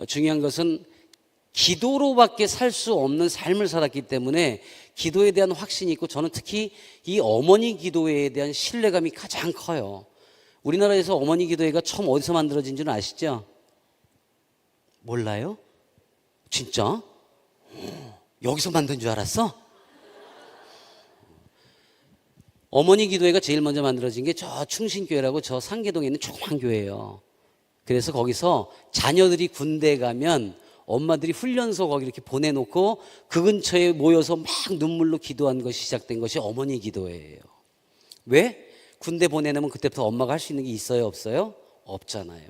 중요한 것은 기도로밖에 살 수 없는 삶을 살았기 때문에 기도에 대한 확신이 있고, 저는 특히 이 어머니 기도회에 대한 신뢰감이 가장 커요. 우리나라에서 어머니 기도회가 처음 어디서 만들어진 줄 아시죠? 몰라요? 진짜? 여기서 만든 줄 알았어? 어머니 기도회가 제일 먼저 만들어진 게 저 충신교회라고 저 상계동에 있는 조그만 교회예요. 그래서 거기서 자녀들이 군대에 가면 엄마들이 훈련소 거기 이렇게 보내놓고 그 근처에 모여서 막 눈물로 기도한 것이 시작된 것이 어머니 기도회예요. 왜? 군대 보내놓으면 그때부터 엄마가 할 수 있는 게 있어요, 없어요? 없잖아요.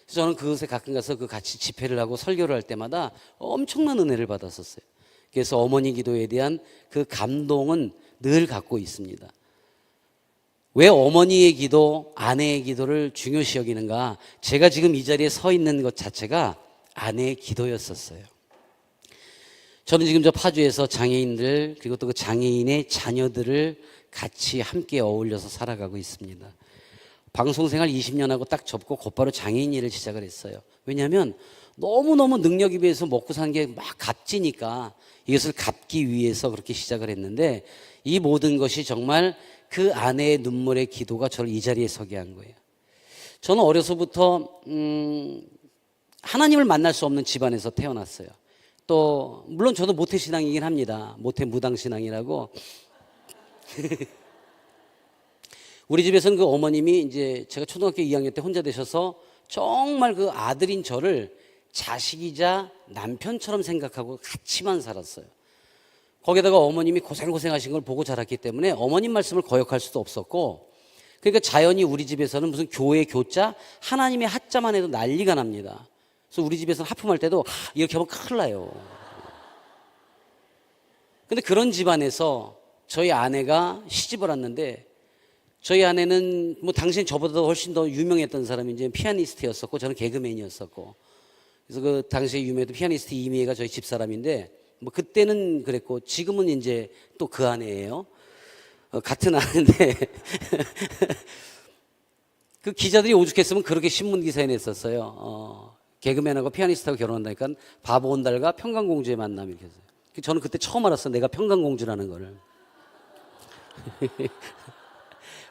그래서 저는 그곳에 가끔 가서 그 같이 집회를 하고 설교를 할 때마다 엄청난 은혜를 받았었어요. 그래서 어머니 기도에 대한 그 감동은 늘 갖고 있습니다. 왜 어머니의 기도, 아내의 기도를 중요시 여기는가? 제가 지금 이 자리에 서 있는 것 자체가 아내의 기도였었어요. 저는 지금 저 파주에서 장애인들, 그리고 또 그 장애인의 자녀들을 같이 함께 어울려서 살아가고 있습니다. 방송생활 20년 하고 딱 접고 곧바로 장애인 일을 시작을 했어요. 왜냐하면 너무너무 능력에 비해서 먹고 사는 게 막 값지니까 이것을 갚기 위해서 그렇게 시작을 했는데, 이 모든 것이 정말 그 아내의 눈물의 기도가 저를 이 자리에 서게 한 거예요. 저는 어려서부터 하나님을 만날 수 없는 집안에서 태어났어요. 또 물론 저도 모태신앙이긴 합니다. 모태무당신앙이라고. 우리 집에서는 그 어머님이 이제 제가 초등학교 2학년 때 혼자 되셔서 정말 그 아들인 저를 자식이자 남편처럼 생각하고 같이만 살았어요. 거기다가 어머님이 고생하신 걸 보고 자랐기 때문에 어머님 말씀을 거역할 수도 없었고, 그러니까 자연히 우리 집에서는 무슨 교회 교자, 하나님의 하자만 해도 난리가 납니다. 그래서 우리 집에서는 하품할 때도 이렇게 하면 큰일 나요. 근데 그런 집안에서 저희 아내가 시집을 왔는데, 저희 아내는 뭐 당신 저보다 훨씬 더 유명했던 사람이 이제 피아니스트였었고, 저는 개그맨이었었고, 그래서 그 당시에 유명했던 피아니스트 이미애가 저희 집사람인데, 뭐 그때는 그랬고 지금은 이제 또 그 아내예요. 같은 아내인데 그 기자들이 오죽했으면 그렇게 신문 기사에 냈었어요. 개그맨하고 피아니스트하고 결혼한다니까 바보 온달과 평강공주의 만남 이렇게 해서. 저는 그때 처음 알았어요. 내가 평강공주라는 거를.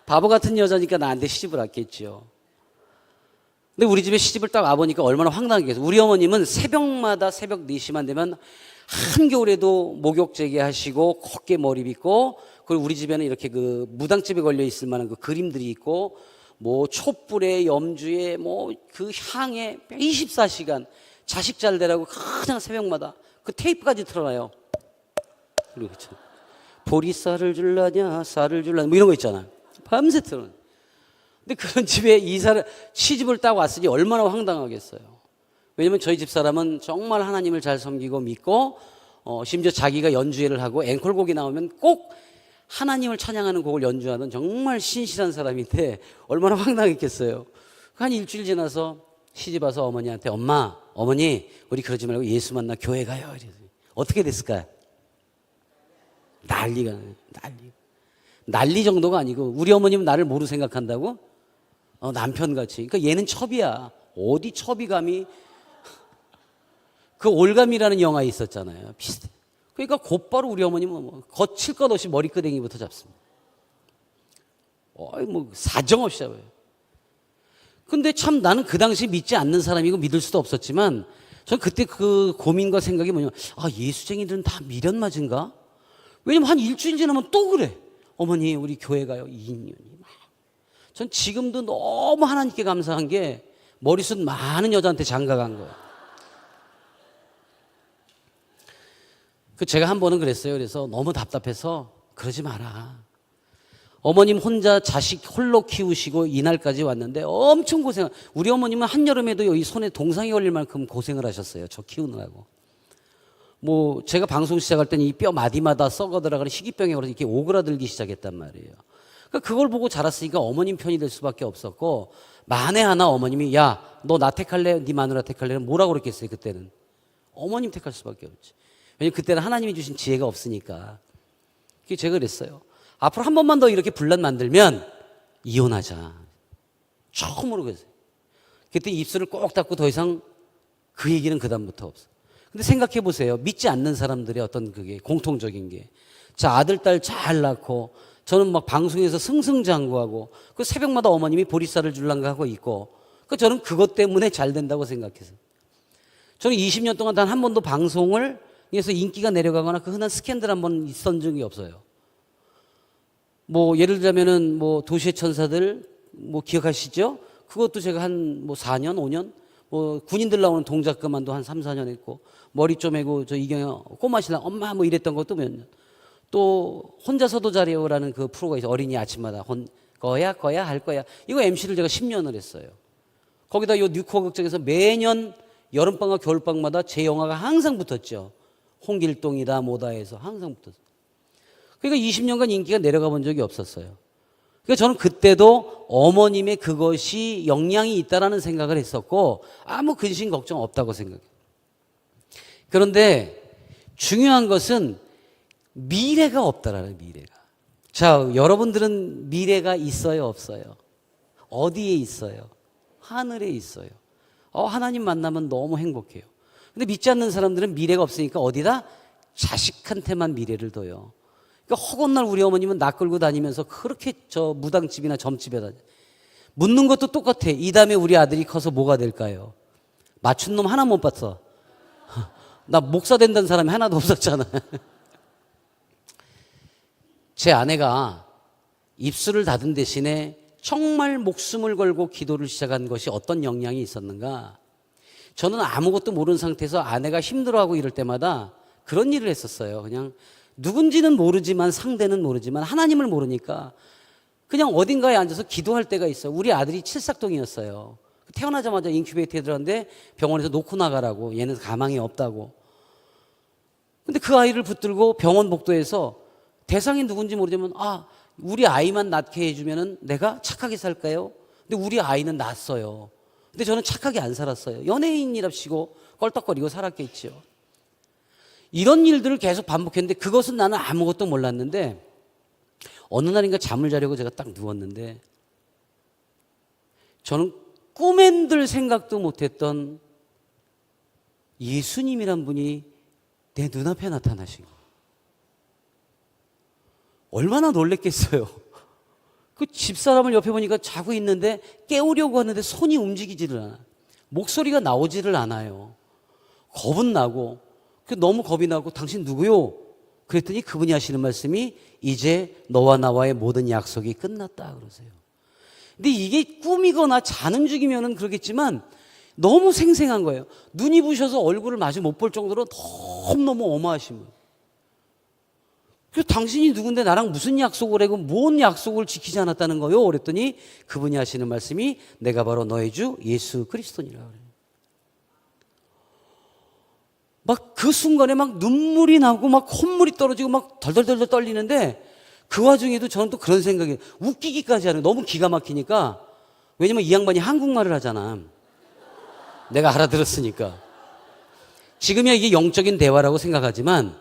바보 같은 여자니까 나한테 시집을 왔겠죠. 근데 우리 집에 시집을 딱 와보니까 얼마나 황당하겠어요. 우리 어머님은 새벽마다 새벽 4시만 되면 한겨울에도 목욕제게 하시고 곱게 머리 빗고, 그리고 우리 집에는 이렇게 그 무당집에 걸려 있을 만한 그 그림들이 있고, 뭐 촛불에 염주에 뭐 그 향에 24시간 자식 잘 되라고 그냥 새벽마다 그 테이프까지 틀어놔요. 그리고 보리쌀을 줄라냐 쌀을 줄라냐 뭐 이런 거 있잖아. 밤새 틀어놔요. 근데 그런 집에 시집을 딱 왔으니 얼마나 황당하겠어요. 왜냐면 저희 집사람은 정말 하나님을 잘 섬기고 믿고, 심지어 자기가 연주회를 하고 앵콜곡이 나오면 꼭 하나님을 찬양하는 곡을 연주하는 정말 신실한 사람인데 얼마나 황당했겠어요. 한 일주일 지나서 시집 와서 어머니한테 어머니 우리 그러지 말고 예수 만나 교회 가요. 어떻게 됐을까요? 난리 정도가 아니고, 우리 어머님은 나를 뭐로 생각한다고? 남편같이. 그러니까 얘는 첩이야. 어디 첩이 감히. 그 올감이라는 영화 있었잖아요. 비슷해. 그러니까 곧바로 우리 어머님은 뭐 거칠 것 없이 머리끄댕이부터 잡습니다. 뭐 사정없이 잡아요. 근데 참 나는 그 당시 믿지 않는 사람이고 믿을 수도 없었지만, 전 그때 그 고민과 생각이 뭐냐면, 예수쟁이들은 다 미련 맞은가? 왜냐면 한 일주일 지나면 또 그래. 어머니 우리 교회 가요. 2년이 막. 전 지금도 너무 하나님께 감사한 게 머리숱 많은 여자한테 장가간 거예요. 제가 한 번은 그랬어요. 그래서 너무 답답해서 그러지 마라. 어머님 혼자 자식 홀로 키우시고 이날까지 왔는데 엄청 우리 어머님은 한여름에도 이 손에 동상이 걸릴 만큼 고생을 하셨어요. 저 키우느라고. 뭐 제가 방송 시작할 때는 이 뼈 마디마다 썩어 들어가는 희귀병에 걸려서 이렇게 오그라들기 시작했단 말이에요. 그러니까 그걸 보고 자랐으니까 어머님 편이 될 수밖에 없었고, 만에 하나 어머님이 야, 너 나 택할래? 네 마누라 택할래? 뭐라고 그랬겠어요 그때는? 어머님 택할 수밖에 없지. 왜냐면 그때는 하나님이 주신 지혜가 없으니까. 그게 제가 그랬어요. 앞으로 한 번만 더 이렇게 분란 만들면 이혼하자. 처음으로 그랬어요. 그때 입술을 꼭 닫고 더 이상 그 얘기는 그다음부터 없어. 근데 생각해 보세요. 믿지 않는 사람들의 어떤 그게 공통적인 게. 자, 아들, 딸 잘 낳고 저는 막 방송에서 승승장구하고 그 새벽마다 어머님이 보리쌀을 줄란가 하고 있고 저는 그것 때문에 잘 된다고 생각해서. 저는 20년 동안 단 한 번도 방송을 해서 인기가 내려가거나 그 흔한 스캔들 한 번 있었던 적이 없어요. 뭐 예를 들자면은 뭐 도시의 천사들 뭐 기억하시죠? 그것도 제가 한 뭐 4년, 5년 뭐 군인들 나오는 동작그만도 한 3, 4년 했고 머리 쪼매고 저 이경영 꼬마 신랑 엄마 뭐 이랬던 것도 몇 년. 또 혼자서도 잘해요라는 그 프로가 있어요. 어린이 아침마다 거야 할 거야. 이거 MC를 제가 10년을 했어요. 거기다 요 뉴코 극장에서 매년 여름방과 겨울방마다 제 영화가 항상 붙었죠. 홍길동이다 뭐다 해서 항상 붙었어요. 그러니까 20년간 인기가 내려가 본 적이 없었어요. 그러니까 저는 그때도 어머님의 그것이 영향이 있다라는 생각을 했었고 아무 근심 걱정 없다고 생각해요. 그런데 중요한 것은 미래가 없다라는 미래가. 자, 여러분들은 미래가 있어요, 없어요? 어디에 있어요? 하늘에 있어요. 하나님 만나면 너무 행복해요. 근데 믿지 않는 사람들은 미래가 없으니까 어디다? 자식한테만 미래를 둬요. 그러니까 허건날 우리 어머님은 나 끌고 다니면서 그렇게 저 무당집이나 점집에 다녀. 묻는 것도 똑같아. 이 다음에 우리 아들이 커서 뭐가 될까요? 맞춘 놈 하나 못 봤어. 나 목사 된다는 사람이 하나도 없었잖아. 제 아내가 입술을 닫은 대신에 정말 목숨을 걸고 기도를 시작한 것이 어떤 영향이 있었는가? 저는 아무것도 모르는 상태에서 아내가 힘들어하고 이럴 때마다 그런 일을 했었어요. 그냥 누군지는 모르지만 상대는 모르지만 하나님을 모르니까 그냥 어딘가에 앉아서 기도할 때가 있어요. 우리 아들이 칠삭동이었어요. 태어나자마자 인큐베이터에 들어갔는데 병원에서 놓고 나가라고. 얘는 가망이 없다고. 근데 그 아이를 붙들고 병원 복도에서 대상이 누군지 모르지만 우리 아이만 낳게 해주면은 내가 착하게 살까요? 근데 우리 아이는 낳았어요. 근데 저는 착하게 안 살았어요. 연예인이랍시고 껄떡거리고 살았겠죠. 이런 일들을 계속 반복했는데 그것은 나는 아무것도 몰랐는데 어느 날인가 잠을 자려고 제가 딱 누웠는데 저는 꿈엔들 생각도 못했던 예수님이란 분이 내 눈앞에 나타나신 거예요. 얼마나 놀랬겠어요. 그 집사람을 옆에 보니까 자고 있는데 깨우려고 하는데 손이 움직이지를 않아요. 목소리가 나오지를 않아요. 겁은 나고 너무 겁이 나고 당신 누구요? 그랬더니 그분이 하시는 말씀이 이제 너와 나와의 모든 약속이 끝났다 그러세요. 근데 이게 꿈이거나 자는 중이면은 그러겠지만 너무 생생한 거예요. 눈이 부셔서 얼굴을 마주 못 볼 정도로 너무너무 어마하신 거예요. 그래서 당신이 누군데 나랑 무슨 약속을 하고 뭔 약속을 지키지 않았다는 거요? 그랬더니 그분이 하시는 말씀이 내가 바로 너의 주 예수 그리스도니라 그래요. 막 그 순간에 막 눈물이 나고 막 콧물이 떨어지고 막 덜덜덜 떨리는데 그 와중에도 저는 또 그런 생각이 웃기기까지 하는 너무 기가 막히니까 왜냐면 이 양반이 한국말을 하잖아. 내가 알아들었으니까. 지금이야 이게 영적인 대화라고 생각하지만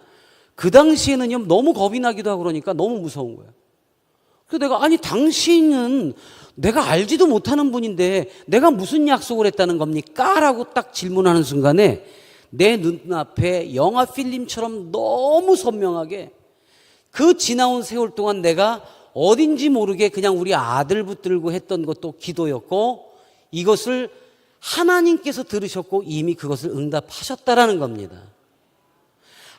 그 당시에는요 너무 겁이 나기도 하고 그러니까 너무 무서운 거야. 그래서 내가 아니 당신은 내가 알지도 못하는 분인데 내가 무슨 약속을 했다는 겁니까? 라고 딱 질문하는 순간에 내 눈앞에 영화 필름처럼 너무 선명하게 그 지나온 세월 동안 내가 어딘지 모르게 그냥 우리 아들 붙들고 했던 것도 기도였고 이것을 하나님께서 들으셨고 이미 그것을 응답하셨다라는 겁니다.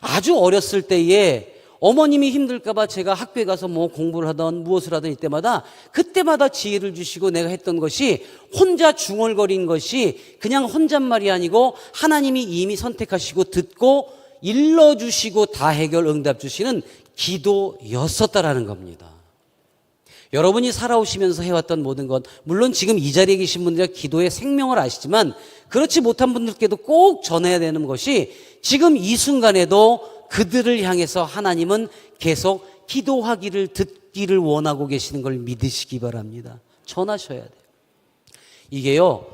아주 어렸을 때에 어머님이 힘들까봐 제가 학교에 가서 뭐 공부를 하던 무엇을 하던 이때마다 그때마다 지혜를 주시고 내가 했던 것이 혼자 중얼거린 것이 그냥 혼잣말이 아니고 하나님이 이미 선택하시고 듣고 일러주시고 다 해결 응답 주시는 기도였었다라는 겁니다. 여러분이 살아오시면서 해왔던 모든 것 물론 지금 이 자리에 계신 분들이 기도의 생명을 아시지만 그렇지 못한 분들께도 꼭 전해야 되는 것이 지금 이 순간에도 그들을 향해서 하나님은 계속 기도하기를 듣기를 원하고 계시는 걸 믿으시기 바랍니다. 전하셔야 돼요. 이게요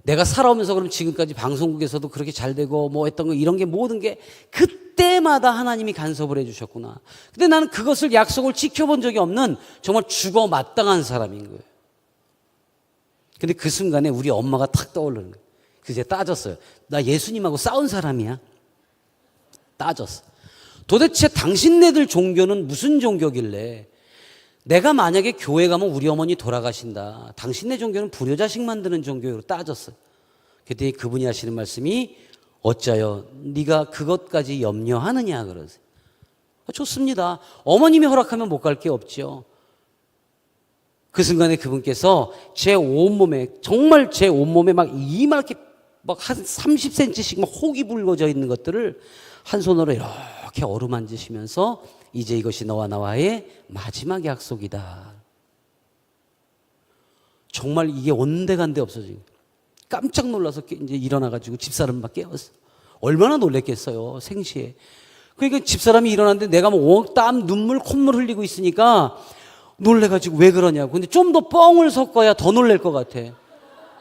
내가 살아오면서 그럼 지금까지 방송국에서도 그렇게 잘 되고 뭐 했던 거 이런 게 모든 게 그때마다 하나님이 간섭을 해주셨구나. 근데 나는 그것을 약속을 지켜본 적이 없는 정말 죽어 마땅한 사람인 거예요. 근데 그 순간에 우리 엄마가 탁 떠오르는 거예요. 그제 따졌어요. 나 예수님하고 싸운 사람이야. 따졌어. 도대체 당신네들 종교는 무슨 종교길래 내가 만약에 교회 가면 우리 어머니 돌아가신다. 당신네 종교는 불효자식 만드는 종교로 따졌어요. 그랬더니 그분이 하시는 말씀이 어짜요? 네가 그것까지 염려하느냐 그러세요. 좋습니다. 어머님이 허락하면 못 갈 게 없죠. 그 순간에 그분께서 제 온몸에 정말 제 온몸에 막 이만하게 막 한 30cm씩 막 혹이 붉어져 있는 것들을 한 손으로 이렇게 어루만지시면서 이제 이것이 너와 나와의 마지막 약속이다. 정말 이게 온데간데 없어지고 깜짝 놀라서 이제 일어나가지고 집사람 막 깨웠어. 얼마나 놀랬겠어요, 생시에. 그러니까 집사람이 일어났는데 내가 뭐 땀, 눈물, 콧물 흘리고 있으니까 놀래가지고 왜 그러냐고. 근데 좀 더 뻥을 섞어야 더 놀랄 것 같아.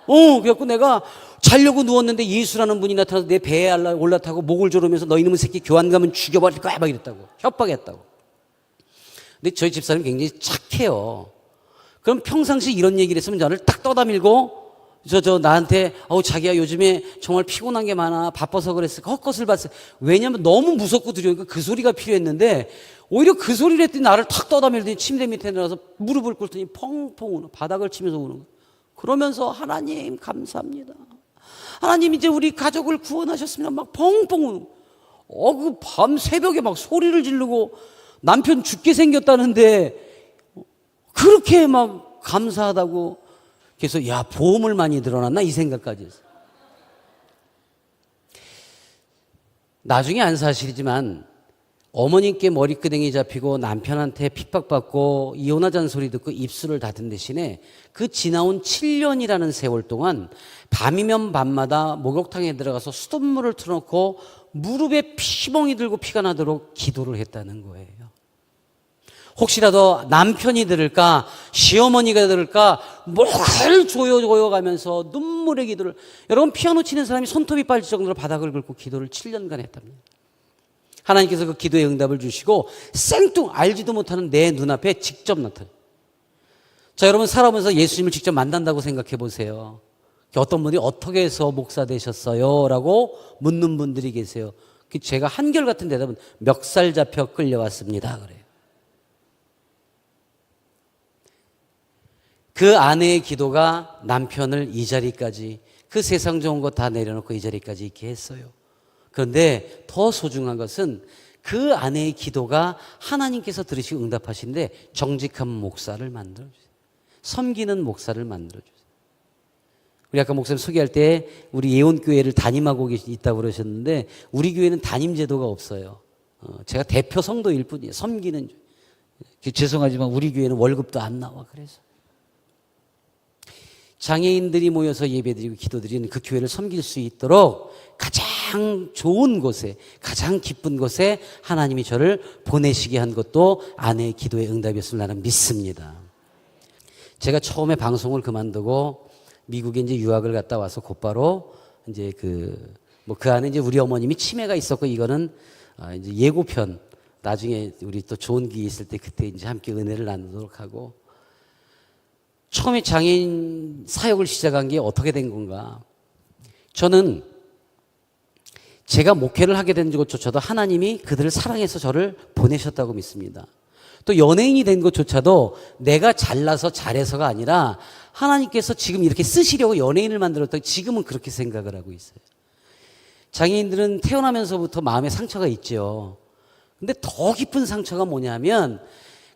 그래갖고 내가 자려고 누웠는데 예수라는 분이 나타나서 내 배에 올라타고 목을 조르면서 너 이놈의 새끼 교환 가면 죽여버릴 거야 막 이랬다고. 협박했다고. 근데 저희 집사람이 굉장히 착해요. 그럼 평상시 이런 얘기를 했으면 저를 딱 떠다밀고 나한테 자기야 요즘에 정말 피곤한 게 많아 바빠서 그랬어 헛것을 봤어. 왜냐면 너무 무섭고 두려우니까 그 소리가 필요했는데 오히려 그 소리를 했더니 나를 탁 떠다밀더니 침대 밑에 내려서 무릎을 꿇더니 펑펑 우는 바닥을 치면서 우는 거야. 그러면서 하나님 감사합니다. 하나님 이제 우리 가족을 구원하셨습니다. 막 펑펑 우는 거야. 그 밤 새벽에 막 소리를 지르고 남편 죽게 생겼다는데 그렇게 막 감사하다고. 그래서 야 보험을 많이 들어놨나 이 생각까지 했어요. 나중에 안 사실이지만 어머님께 머리끄댕이 잡히고 남편한테 핍박받고 이혼하자는 소리 듣고 입술을 닫은 대신에 그 지나온 7년이라는 세월 동안 밤이면 밤마다 목욕탕에 들어가서 수돗물을 틀어놓고 무릎에 피멍이 들고 피가 나도록 기도를 했다는 거예요. 혹시라도 남편이 들을까 시어머니가 들을까 뭘 조여가면서 눈물의 기도를. 여러분 피아노 치는 사람이 손톱이 빠질 정도로 바닥을 긁고 기도를 7년간 했답니다. 하나님께서 그 기도의 응답을 주시고 생뚱 알지도 못하는 내 눈앞에 직접 나타나요. 자, 여러분 살아오면서 예수님을 직접 만난다고 생각해 보세요. 어떤 분이 어떻게 해서 목사 되셨어요? 라고 묻는 분들이 계세요. 제가 한결같은 대답은 멱살 잡혀 끌려왔습니다 그래요. 그 아내의 기도가 남편을 이 자리까지 그 세상 좋은 거 다 내려놓고 이 자리까지 있게 했어요. 그런데 더 소중한 것은 그 아내의 기도가 하나님께서 들으시고 응답하시는데 정직한 목사를 만들어주세요. 섬기는 목사를 만들어주세요. 우리 아까 목사님 소개할 때 우리 예원교회를 담임하고 있다고 그러셨는데 우리 교회는 담임 제도가 없어요. 제가 대표 성도일 뿐이에요. 섬기는. 죄송하지만 우리 교회는 월급도 안 나와. 그래서 장애인들이 모여서 예배드리고 기도드리는 그 교회를 섬길 수 있도록 가장 좋은 곳에 가장 기쁜 곳에 하나님이 저를 보내시게 한 것도 아내의 기도의 응답이었을 나는 믿습니다. 제가 처음에 방송을 그만두고 미국에 이제 유학을 갔다 와서 곧바로 이제 그 안에 이제 우리 어머님이 치매가 있었고 이거는 이제 예고편 나중에 우리 또 좋은 기회 있을 때 그때 이제 함께 은혜를 나누도록 하고. 처음에 장애인 사역을 시작한 게 어떻게 된 건가? 저는 제가 목회를 하게 된 것조차도 하나님이 그들을 사랑해서 저를 보내셨다고 믿습니다. 또 연예인이 된 것조차도 내가 잘나서 잘해서가 아니라 하나님께서 지금 이렇게 쓰시려고 연예인을 만들었다고 지금은 그렇게 생각을 하고 있어요. 장애인들은 태어나면서부터 마음에 상처가 있죠. 근데 더 깊은 상처가 뭐냐면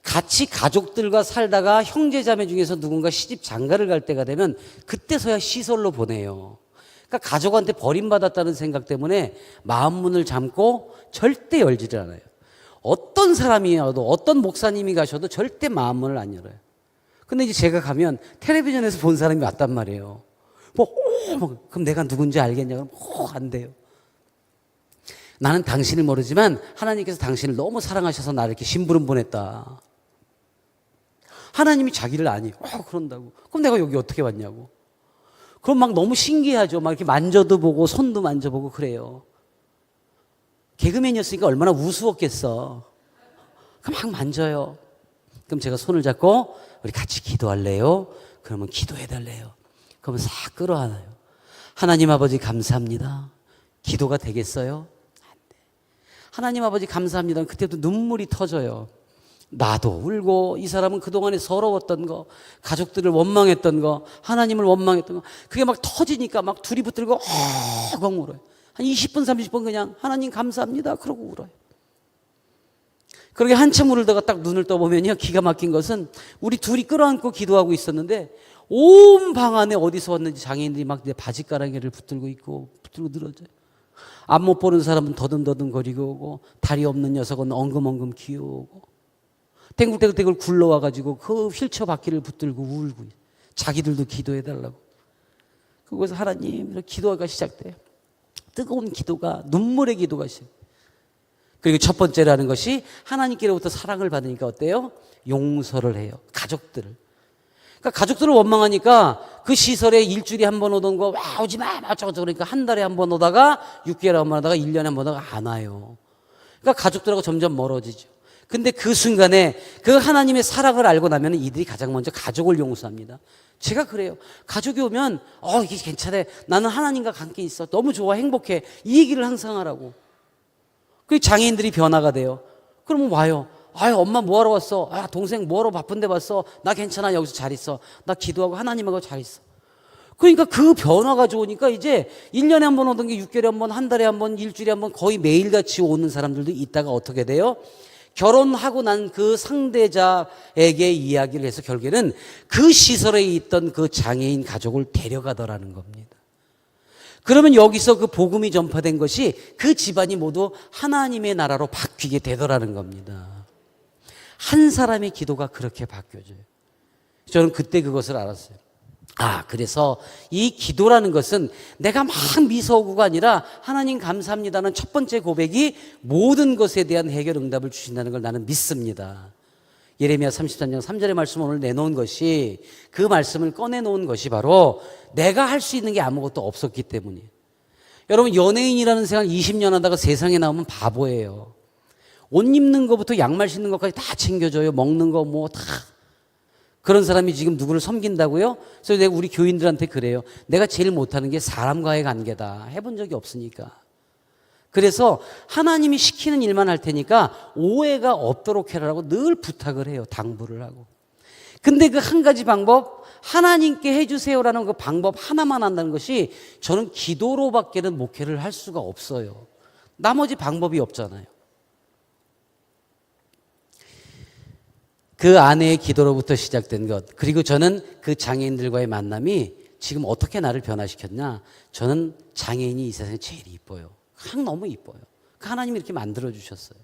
같이 가족들과 살다가 형제자매 중에서 누군가 시집 장가를 갈 때가 되면 그때서야 시설로 보내요. 그러니까 가족한테 버림받았다는 생각 때문에 마음 문을 잠고 절대 열지를 않아요. 어떤 사람이어도 어떤 목사님이 가셔도 절대 마음 문을 안 열어요. 근데 이제 제가 가면 텔레비전에서 본 사람이 왔단 말이에요. 그럼 내가 누군지 알겠냐? 그럼 안 돼요. 나는 당신을 모르지만 하나님께서 당신을 너무 사랑하셔서 나를 이렇게 심부름 보냈다. 하나님이 자기를 아니. 그런다고. 그럼 내가 여기 어떻게 왔냐고. 그럼 막 너무 신기하죠. 막 이렇게 만져도 보고 손도 만져보고 그래요. 개그맨이었으니까 얼마나 우스웠겠어. 그럼 막 만져요. 그럼 제가 손을 잡고 우리 같이 기도할래요? 그러면 기도해달래요. 그러면 싹 끌어안아요. 하나님 아버지 감사합니다. 기도가 되겠어요? 안 돼. 하나님 아버지 감사합니다. 그때도 눈물이 터져요. 나도 울고, 이 사람은 그동안에 서러웠던 거, 가족들을 원망했던 거, 하나님을 원망했던 거, 그게 막 터지니까 막 둘이 붙들고 엉엉 울어요. 한 20분 30분 그냥 하나님 감사합니다 그러고 울어요. 그렇게 한참 울다가 딱 눈을 떠보면요, 기가 막힌 것은 우리 둘이 끌어안고 기도하고 있었는데 온 방 안에 어디서 왔는지 장애인들이 막 내 바지가랑이를 붙들고 있고 붙들고 늘어져요. 앞 못 보는 사람은 더듬더듬 거리고 오고, 다리 없는 녀석은 엉금엉금 기어오고, 땡글땡글 굴러와가지고 그 휠체어 바퀴를 붙들고 울고, 자기들도 기도해달라고. 그곳에서 하나님 이렇게 기도가 시작돼요. 뜨거운 기도가, 눈물의 기도가 시작. 그리고 첫 번째라는 것이 하나님께로부터 사랑을 받으니까 어때요? 용서를 해요. 가족들을. 그러니까 가족들을 원망하니까 그 시설에 일주일에 한 번 오던 거, 와, 오지 마! 어쩌고저쩌고 그러니까 한 달에 한 번 오다가 6개월에 한 번 오다가 1년에 한 번 오다가 안 와요. 그러니까 가족들하고 점점 멀어지죠. 근데 그 순간에 그 하나님의 사랑을 알고 나면 이들이 가장 먼저 가족을 용서합니다. 제가 그래요. 가족이 오면 이게 괜찮아. 나는 하나님과 관계 있어. 너무 좋아. 행복해. 이 얘기를 항상 하라고. 그 장애인들이 변화가 돼요. 그러면 와요. 엄마 뭐하러 왔어? 동생 뭐하러 바쁜데 왔어? 나 괜찮아. 여기서 잘 있어. 나 기도하고 하나님하고 잘 있어. 그러니까 그 변화가 좋으니까 이제 1년에 한 번 오던 게 6개월에 한 번, 한 달에 한 번, 일주일에 한 번 거의 매일같이 오는 사람들도 있다가 어떻게 돼요? 결혼하고 난 그 상대자에게 이야기를 해서 결국에는 그 시설에 있던 그 장애인 가족을 데려가더라는 겁니다. 그러면 여기서 그 복음이 전파된 것이 그 집안이 모두 하나님의 나라로 바뀌게 되더라는 겁니다. 한 사람의 기도가 그렇게 바뀌어져요. 저는 그때 그것을 알았어요. 그래서 이 기도라는 것은 내가 막 미소구가 아니라 하나님 감사합니다는 첫 번째 고백이 모든 것에 대한 해결 응답을 주신다는 걸 나는 믿습니다. 예레미야 33장 3절의 말씀 오늘 내놓은 것이, 그 말씀을 꺼내놓은 것이 바로 내가 할 수 있는 게 아무것도 없었기 때문이에요. 여러분, 연예인이라는 생활 20년 하다가 세상에 나오면 바보예요. 옷 입는 것부터 양말 신는 것까지 다 챙겨줘요. 먹는 거 뭐 다. 그런 사람이 지금 누구를 섬긴다고요? 그래서 내가 우리 교인들한테 그래요. 내가 제일 못하는 게 사람과의 관계다. 해본 적이 없으니까. 그래서 하나님이 시키는 일만 할 테니까 오해가 없도록 해라라고 늘 부탁을 해요. 당부를 하고. 근데 그 한 가지 방법, 하나님께 해주세요라는 그 방법 하나만 한다는 것이 저는 기도로밖에는 목회를 할 수가 없어요. 나머지 방법이 없잖아요. 그 아내의 기도로부터 시작된 것, 그리고 저는 그 장애인들과의 만남이 지금 어떻게 나를 변화시켰냐. 저는 장애인이 이 세상에 제일 이뻐요. 너무 이뻐요. 하나님이 이렇게 만들어주셨어요.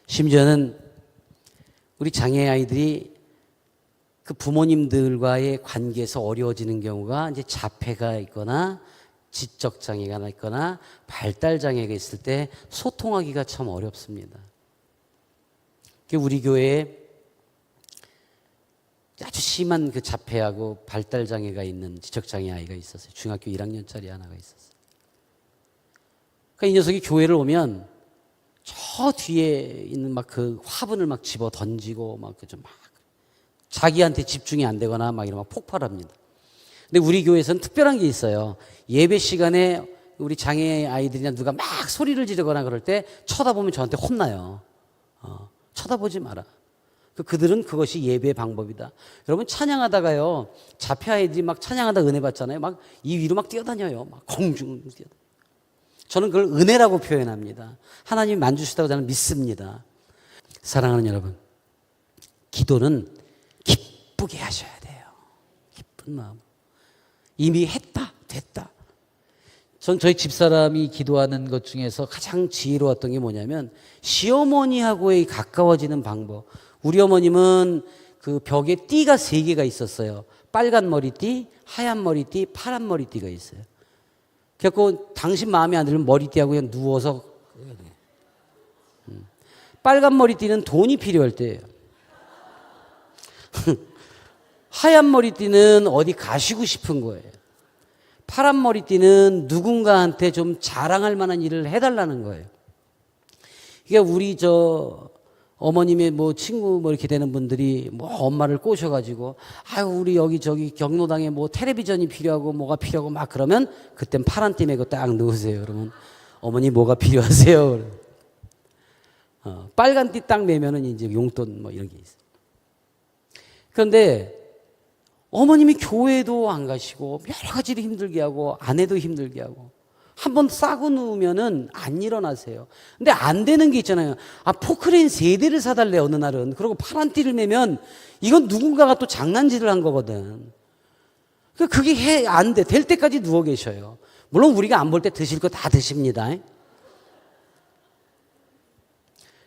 심지어는 우리 장애 아이들이 그 부모님들과의 관계에서 어려워지는 경우가 이제 자폐가 있거나 지적 장애가 있거나 발달 장애가 있을 때 소통하기가 참 어렵습니다. 우리 교회에 아주 심한 그 자폐하고 발달 장애가 있는 지적 장애 아이가 있었어요. 중학교 1학년짜리 하나가 있었어요. 그러니까 이 녀석이 교회를 오면 저 뒤에 있는 막 그 화분을 막 집어 던지고 막 자기한테 집중이 안 되거나 막 이러면 폭발합니다. 근데 우리 교회에서는 특별한 게 있어요. 예배 시간에 우리 장애 아이들이나 누가 막 소리를 지르거나 그럴 때 쳐다보면 저한테 혼나요. 쳐다보지 마라. 그들은 그것이 예배의 방법이다. 여러분, 찬양하다가요, 자폐 아이들이 막 찬양하다 은혜 받잖아요. 막 이 위로 막 뛰어다녀요. 막 공중을 뛰어다녀요. 저는 그걸 은혜라고 표현합니다. 하나님이 만주시다고 저는 믿습니다. 사랑하는 여러분, 기도는 기쁘게 하셔야 돼요. 기쁜 마음. 이미 했다, 됐다. 전 저희 집사람이 기도하는 것 중에서 가장 지혜로웠던 게 뭐냐면, 시어머니하고의 가까워지는 방법. 우리 어머님은 그 벽에 띠가 3개가 있었어요. 빨간 머리띠, 하얀 머리띠, 파란 머리띠가 있어요. 그래서 당신 마음에 안 들면 머리띠하고 그냥 누워서. 빨간 머리띠는 돈이 필요할 때예요. 하얀 머리띠는 어디 가시고 싶은 거예요. 파란 머리띠는 누군가한테 좀 자랑할 만한 일을 해달라는 거예요. 그러니까 우리 어머님의 뭐 친구 뭐 이렇게 되는 분들이 뭐 엄마를 꼬셔가지고 아유 우리 여기 저기 경로당에 뭐 텔레비전이 필요하고 뭐가 필요하고 막 그러면 그땐 파란 띠 메고 딱 넣으세요. 그러면 어머니 뭐가 필요하세요? 빨간 띠 딱 매면은 이제 용돈 뭐 이런 게 있어요. 그런데 어머님이 교회도 안 가시고 여러 가지로 힘들게 하고 아내도 힘들게 하고 한번 싸고 누우면은 안 일어나세요. 근데 안 되는 게 있잖아요. 아, 포크레인 3대를 사달래, 어느 날은. 그리고 파란 띠를 매면 이건 누군가가 또 장난질을 한 거거든. 그게 안 돼. 될 때까지 누워 계셔요. 물론 우리가 안 볼 때 드실 거 다 드십니다.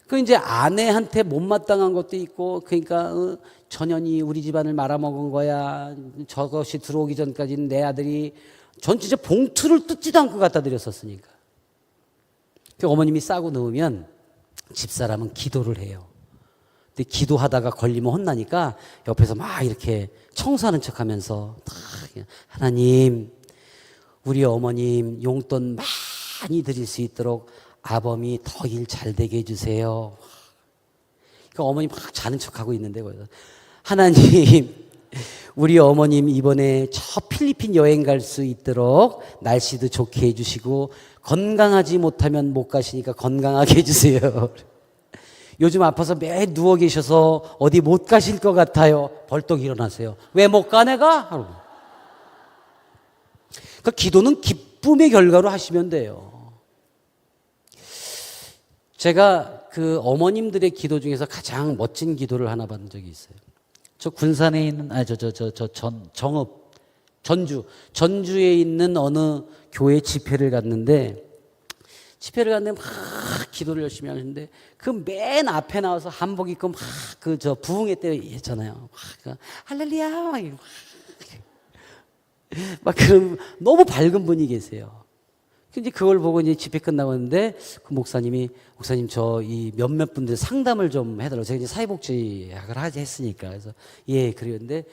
그 이제 아내한테 못마땅한 것도 있고, 그러니까 전현이 우리 집안을 말아먹은 거야. 저것이 들어오기 전까지는 내 아들이 전 진짜 봉투를 뜯지도 않고 갖다 드렸었으니까. 그 어머님이 싸고 넣으면 집사람은 기도를 해요. 근데 기도하다가 걸리면 혼나니까 옆에서 막 이렇게 청소하는 척 하면서 하나님, 우리 어머님 용돈 많이 드릴 수 있도록 아범이 더 일 잘 되게 해주세요. 그러니까 어머님 막 자는 척하고 있는데 하나님, 우리 어머님 이번에 저 필리핀 여행 갈 수 있도록 날씨도 좋게 해주시고 건강하지 못하면 못 가시니까 건강하게 해주세요. 요즘 아파서 매일 누워 계셔서 어디 못 가실 것 같아요. 벌떡 일어나세요. 왜 못 가 내가? 그러니까 기도는 기쁨의 결과로 하시면 돼요. 제가 그 어머님들의 기도 중에서 가장 멋진 기도를 하나 받은 적이 있어요. 저 군산에 있는 전주에 있는 어느 교회 집회를 갔는데 막 기도를 열심히 하는데 그 맨 앞에 나와서 한복 입고 막 그 저 부흥회 때 했잖아요. 막 할렐루야 막 그런 너무 밝은 분이 계세요. 이제 그걸 보고 이제 집회 끝나고 있는데 그 목사님 저 이 몇몇 분들 상담을 좀 해달라고. 제가 이제 사회복지학을 했으니까. 그래서 예, 그랬는데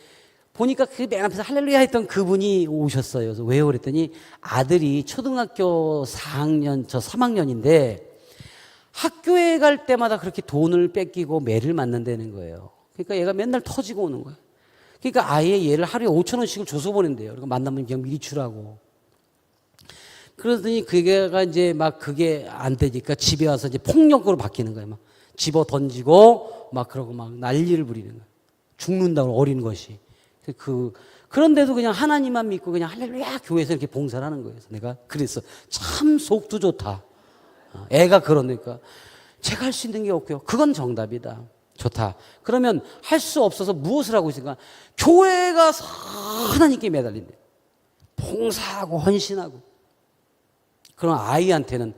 보니까 그 맨 앞에서 할렐루야 했던 그분이 오셨어요. 그래서 왜요? 그랬더니 아들이 초등학교 4학년, 저 3학년인데 학교에 갈 때마다 그렇게 돈을 뺏기고 매를 맞는다는 거예요. 그러니까 얘가 맨날 터지고 오는 거예요. 그러니까 아예 얘를 하루에 5,000원씩을 줘서 보낸대요. 그러니까 만나면 그냥 미리 주라고. 그러더니 그게가 이제 막 그게 안 되니까 집에 와서 이제 폭력으로 바뀌는 거예요. 막 집어 던지고 막 그러고 막 난리를 부리는 거예요. 죽는다고 어린 것이. 그런데도 그냥 하나님만 믿고 그냥 할렐루야 교회에서 이렇게 봉사를 하는 거예요. 그래서 내가 그랬어. 참 속도 좋다. 애가 그러니까 제가 할 수 있는 게 없고요. 그건 정답이다. 좋다. 그러면 할 수 없어서 무엇을 하고 있을까? 교회 가서 하나님께 매달린대. 봉사하고 헌신하고. 그럼 아이한테는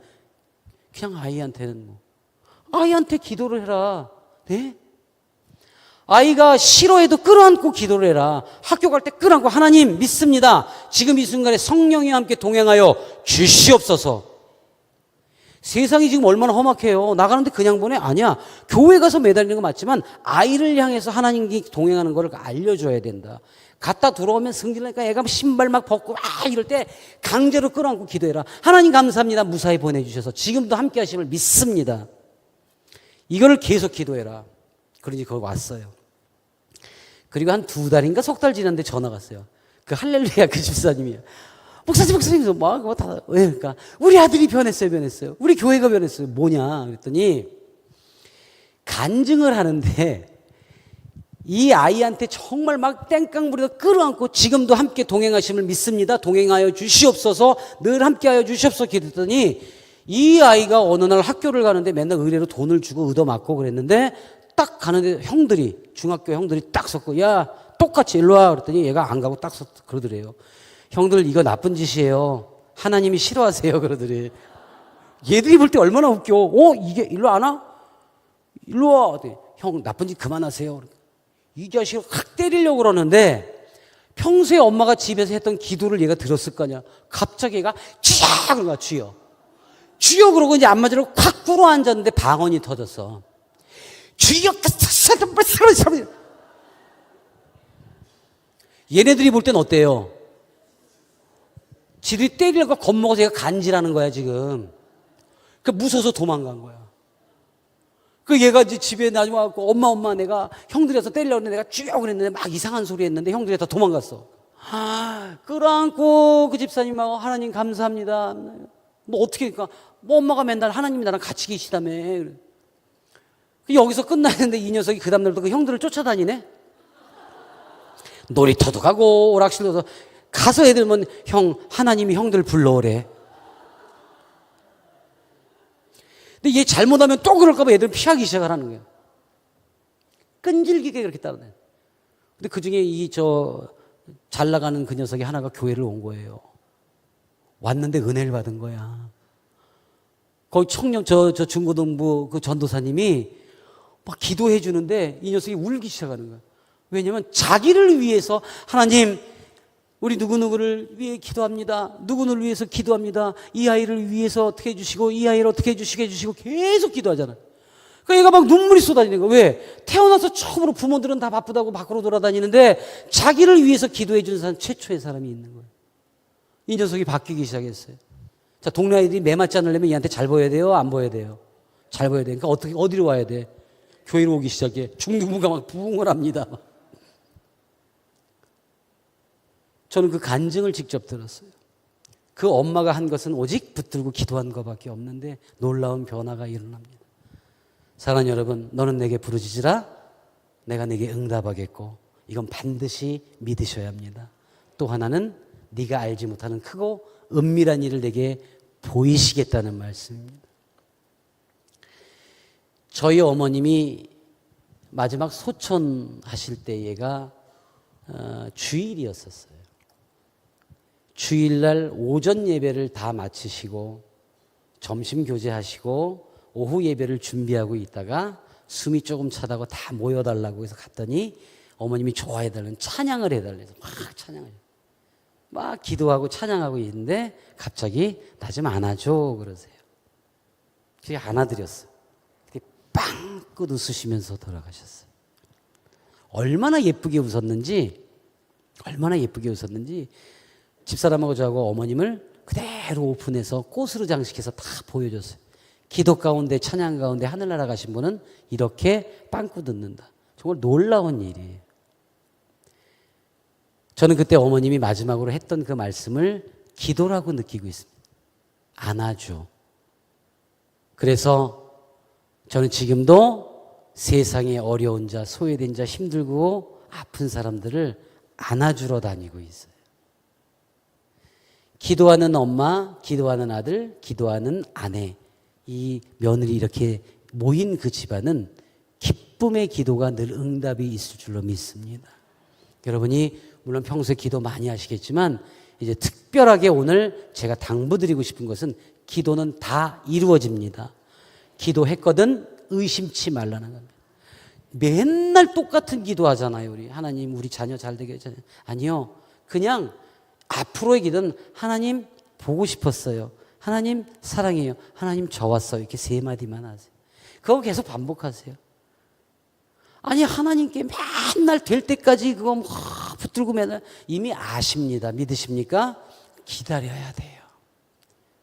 아이한테 기도를 해라. 네? 아이가 싫어해도 끌어안고 기도를 해라. 학교 갈 때 끌어안고 하나님 믿습니다. 지금 이 순간에 성령이 함께 동행하여 주시옵소서. 세상이 지금 얼마나 험악해요. 나가는데 그냥 보내? 아니야. 교회 가서 매달리는 거 맞지만 아이를 향해서 하나님이 동행하는 걸 알려줘야 된다. 갔다 들어오면 승질나니까 애가 신발 막 벗고 이럴 때 강제로 끌어안고 기도해라. 하나님 감사합니다. 무사히 보내주셔서 지금도 함께 하심을 믿습니다. 이거를 계속 기도해라. 그러니 거기 왔어요. 그리고 한 2달인가 3달 지났는데 전화가 왔어요. 그 할렐루야 그 집사님이에요. 목사님 뭐 다 왜 그러니까 우리 아들이 변했어요. 우리 교회가 변했어요. 뭐냐 그랬더니 간증을 하는데 이 아이한테 정말 막 땡깡 부리다 끌어안고 지금도 함께 동행하심을 믿습니다. 동행하여 주시옵소서. 늘 함께하여 주시옵소서 기도했더니 이 아이가 어느 날 학교를 가는데 맨날 의뢰로 돈을 주고 얻어맞고 그랬는데 딱 가는데 중학교 형들이 딱 섰고 야 똑같이 일로 와 그랬더니 얘가 안 가고 딱 그러더래요. 형들 이거 나쁜 짓이에요. 하나님이 싫어하세요 그러더래. 얘들이 볼 때 얼마나 웃겨. 이게 일로 안 와? 일로 와. 형 나쁜 짓 그만하세요. 이 자식을 확 때리려고 그러는데 평소에 엄마가 집에서 했던 기도를 얘가 들었을 거냐. 갑자기 얘가 주여 그러가 주여 그러고 이제 안맞으러 확 꿇어 앉았는데 방언이 터졌어. 주여 얘네들이 볼 땐 어때요? 지들이 때리려고 겁먹어서 얘가 간질하는 거야 지금. 그러니까 무서워서 도망간 거야. 그 얘가 이제 집에 나중에 와서 엄마 내가 형들에서 때리려고 했는데 내가 쭉 그랬는데 막 이상한 소리 했는데 형들이 다 도망갔어. 끌어안고 그 집사님하고 하나님 감사합니다. 뭐 어떻게 그러니까 뭐 엄마가 맨날 하나님이 나랑 같이 계시다며. 여기서 끝나는데 이 녀석이 그 다음날도 그 형들을 쫓아다니네. 놀이터도 가고 오락실도 가서 애들면 형 하나님이 형들 불러오래. 근데 얘 잘못하면 또 그럴까 봐 애들 피하기 시작하라는 거예요. 끈질기게 그렇게 따라다녀. 근데 그중에 잘 나가는 그 녀석이 하나가 교회를 온 거예요. 왔는데 은혜를 받은 거야. 거기 청년 중고등부 그 전도사님이 막 기도해 주는데 이 녀석이 울기 시작하는 거야. 왜냐면 자기를 위해서 하나님 우리 누구누구를 위해 기도합니다. 누구를 위해서 기도합니다. 이 아이를 위해서 어떻게 해주시고 이 아이를 어떻게 해주시게 해주시고 계속 기도하잖아. 그러니까 얘가 막 눈물이 쏟아지는 거야. 왜? 태어나서 처음으로 부모들은 다 바쁘다고 밖으로 돌아다니는데 자기를 위해서 기도해 주는 사람 최초의 사람이 있는 거예요. 이 녀석이 바뀌기 시작했어요. 자, 동네 아이들이 매 맞지 않으려면 얘한테 잘 보여야 돼요? 안 보여야 돼요? 잘 보여야 돼. 그러니까 어디로 와야 돼? 교회로 오기 시작해. 중등부가 막 부흥을 합니다. 저는 그 간증을 직접 들었어요. 그 엄마가 한 것은 오직 붙들고 기도한 것밖에 없는데 놀라운 변화가 일어납니다. 사랑하는 여러분, 너는 내게 부르짖으라 내가 내게 응답하겠고 이건 반드시 믿으셔야 합니다. 또 하나는 네가 알지 못하는 크고 은밀한 일을 내게 보이시겠다는 말씀입니다. 저희 어머님이 마지막 소천하실 때 얘가 주일이었었어요. 주일날 오전 예배를 다 마치시고 점심 교제하시고 오후 예배를 준비하고 있다가 숨이 조금 차다고 다 모여달라고 해서 갔더니 어머님이 좋아해달라는 찬양을 해달래서 막 찬양을 해요. 막 기도하고 찬양하고 있는데 갑자기 나 좀 안아줘 그러세요. 제가 안아드렸어요. 빵긋 웃으시면서 돌아가셨어요. 얼마나 예쁘게 웃었는지 집사람하고 저하고 어머님을 그대로 오픈해서 꽃으로 장식해서 다 보여줬어요. 기도 가운데 찬양 가운데 하늘나라 가신 분은 이렇게 빵긋 웃는다. 정말 놀라운 일이에요. 저는 그때 어머님이 마지막으로 했던 그 말씀을 기도라고 느끼고 있습니다. 안아줘. 그래서 저는 지금도 세상에 어려운 자, 소외된 자, 힘들고 아픈 사람들을 안아주러 다니고 있어요. 기도하는 엄마, 기도하는 아들, 기도하는 아내, 이 며느리 이렇게 모인 그 집안은 기쁨의 기도가 늘 응답이 있을 줄로 믿습니다. 여러분이 물론 평소에 기도 많이 하시겠지만 이제 특별하게 오늘 제가 당부드리고 싶은 것은 기도는 다 이루어집니다. 기도했거든 의심치 말라는 겁니다. 맨날 똑같은 기도하잖아요. 우리 하나님 우리 자녀 잘 되게 해주세요. 아니요. 그냥 앞으로의 기도는 하나님 보고 싶었어요. 하나님 사랑해요. 하나님 저 왔어요. 이렇게 세 마디만 하세요. 그거 계속 반복하세요. 아니 하나님께 맨날 될 때까지 그거 붙들고 맨날 이미 아십니다. 믿으십니까? 기다려야 돼요.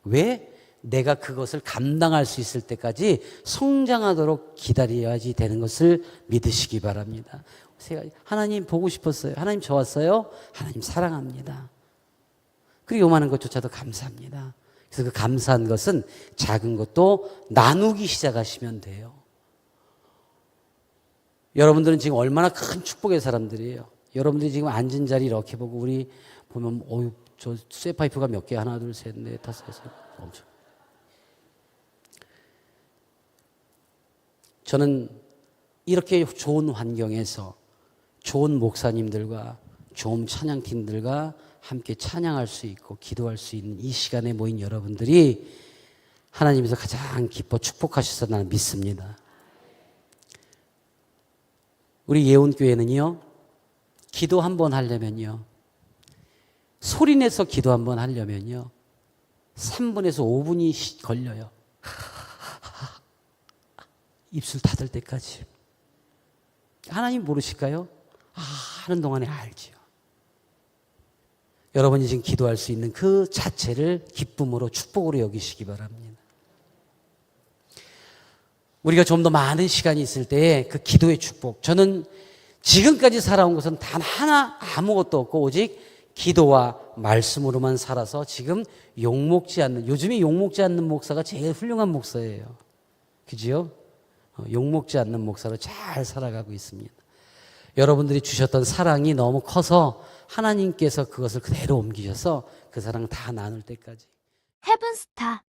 왜? 내가 그것을 감당할 수 있을 때까지 성장하도록 기다려야지 되는 것을 믿으시기 바랍니다. 하나님 보고 싶었어요. 하나님 저 왔어요. 하나님 사랑합니다. 그리고 요만한 것조차도 감사합니다. 그래서 그 감사한 것은 작은 것도 나누기 시작하시면 돼요. 여러분들은 지금 얼마나 큰 축복의 사람들이에요. 여러분들이 지금 앉은 자리 이렇게 보고 우리 보면 저 쇠파이프가 몇 개? 하나 둘 셋 넷 다섯 여섯 엄청. 저는 이렇게 좋은 환경에서 좋은 목사님들과 좋은 찬양팀들과 함께 찬양할 수 있고 기도할 수 있는 이 시간에 모인 여러분들이 하나님께서 가장 기뻐 축복하셔서 나는 믿습니다. 우리 예온교회는요, 기도 한번 하려면요, 소리내서 기도 한번 하려면요, 3분에서 5분이 걸려요. 입술 닫을 때까지. 하나님 모르실까요? 하는 동안에 알지요. 여러분이 지금 기도할 수 있는 그 자체를 기쁨으로 축복으로 여기시기 바랍니다. 우리가 좀 더 많은 시간이 있을 때에 그 기도의 축복. 저는 지금까지 살아온 것은 단 하나 아무것도 없고 오직 기도와 말씀으로만 살아서 지금 욕먹지 않는, 요즘에 욕먹지 않는 목사가 제일 훌륭한 목사예요. 그지요? 욕먹지 않는 목사로 잘 살아가고 있습니다. 여러분들이 주셨던 사랑이 너무 커서 하나님께서 그것을 그대로 옮기셔서 그 사랑 다 나눌 때까지. 헤븐스타